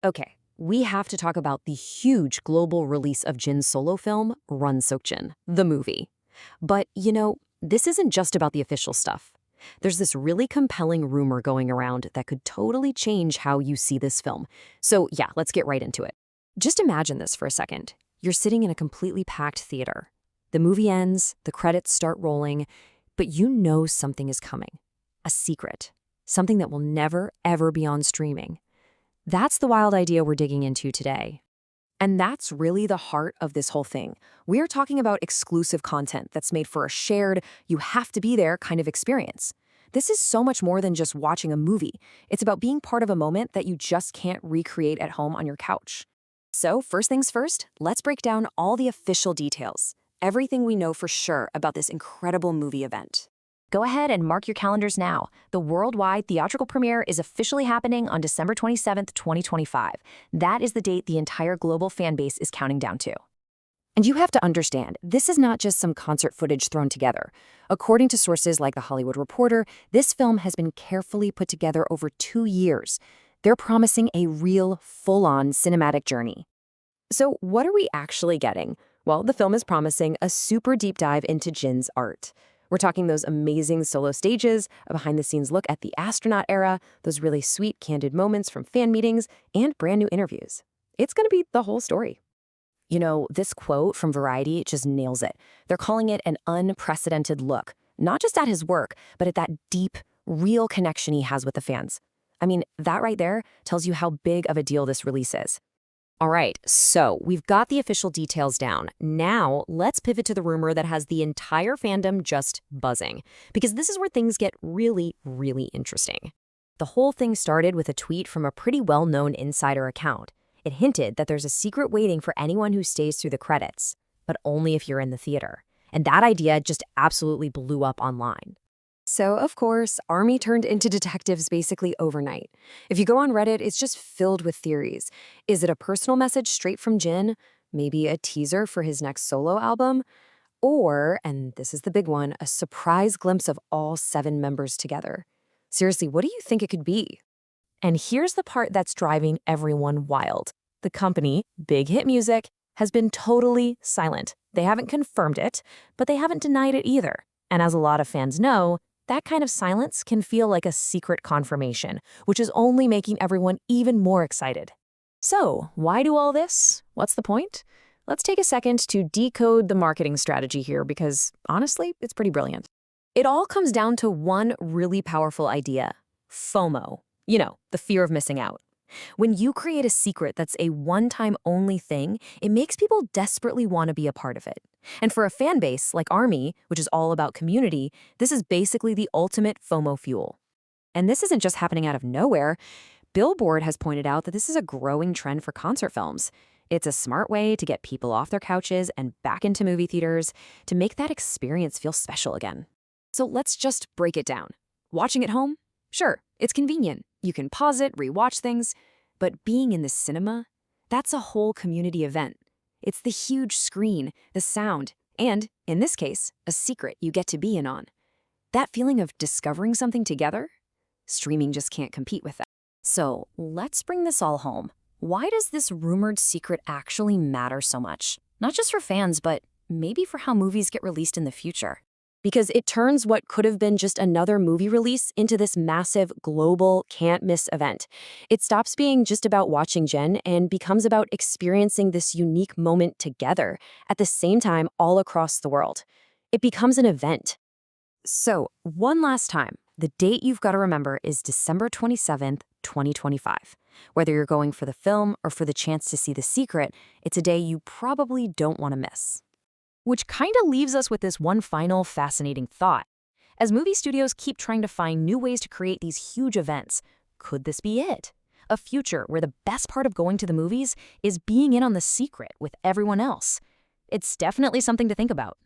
Okay, we have to talk about the huge global release of Jin's solo film, RUNSEOKJIN, the movie. But, this isn't just about the official stuff. There's this really compelling rumor going around that could totally change how you see this film. So yeah, let's get right into it. Just imagine this for a second. You're sitting in a completely packed theater. The movie ends, the credits start rolling, but you know something is coming. A secret. Something that will never, ever be on streaming. That's the wild idea we're digging into today. And that's really the heart of this whole thing. We're talking about exclusive content that's made for a shared, you have to be there kind of experience. This is so much more than just watching a movie. It's about being part of a moment that you just can't recreate at home on your couch. So first things first, let's break down all the official details. Everything we know for sure about this incredible movie event. Go ahead and mark your calendars now. The worldwide theatrical premiere is officially happening on December 27th, 2025. That is the date the entire global fan base is counting down to. And you have to understand, this is not just some concert footage thrown together. According to sources like The Hollywood Reporter, this film has been carefully put together over 2 years. They're promising a real, full-on cinematic journey. So what are we actually getting? Well, the film is promising a super deep dive into Jin's art. We're talking those amazing solo stages, a behind-the-scenes look at the Astronaut era, those really sweet, candid moments from fan meetings, and brand new interviews. It's going to be the whole story. This quote from Variety just nails it. They're calling it an unprecedented look, not just at his work, but at that deep, real connection he has with the fans. I mean, that right there tells you how big of a deal this release is. All right, so we've got the official details down. Now, let's pivot to the rumor that has the entire fandom just buzzing, because this is where things get really, really interesting. The whole thing started with a tweet from a pretty well-known insider account. It hinted that there's a secret waiting for anyone who stays through the credits, but only if you're in the theater. And that idea just absolutely blew up online. So, of course, ARMY turned into detectives basically overnight. If you go on Reddit, it's just filled with theories. Is it a personal message straight from Jin? Maybe a teaser for his next solo album? Or, and this is the big one, a surprise glimpse of all 7 members together. Seriously, what do you think it could be? And here's the part that's driving everyone wild. The company, Big Hit Music, has been totally silent. They haven't confirmed it, but they haven't denied it either. And as a lot of fans know, that kind of silence can feel like a secret confirmation, which is only making everyone even more excited. So, why do all this? What's the point? Let's take a second to decode the marketing strategy here because, honestly, it's pretty brilliant. It all comes down to one really powerful idea: FOMO. The fear of missing out. When you create a secret that's a one-time only thing, it makes people desperately want to be a part of it. And for a fan base like ARMY, which is all about community, this is basically the ultimate FOMO fuel. And this isn't just happening out of nowhere. Billboard has pointed out that this is a growing trend for concert films. It's a smart way to get people off their couches and back into movie theaters to make that experience feel special again. So let's just break it down. Watching at home? Sure, it's convenient. You can pause it, rewatch things. But being in the cinema, that's a whole community event. It's the huge screen, the sound, and, in this case, a secret you get to be in on. That feeling of discovering something together? Streaming just can't compete with that. So, let's bring this all home. Why does this rumored secret actually matter so much? Not just for fans, but maybe for how movies get released in the future. Because it turns what could have been just another movie release into this massive, global, can't-miss event. It stops being just about watching Jin and becomes about experiencing this unique moment together, at the same time all across the world. It becomes an event. So, one last time, the date you've got to remember is December 27th, 2025. Whether you're going for the film or for the chance to see the secret, it's a day you probably don't want to miss. Which kind of leaves us with this one final fascinating thought. As movie studios keep trying to find new ways to create these huge events, could this be it? A future where the best part of going to the movies is being in on the secret with everyone else. It's definitely something to think about.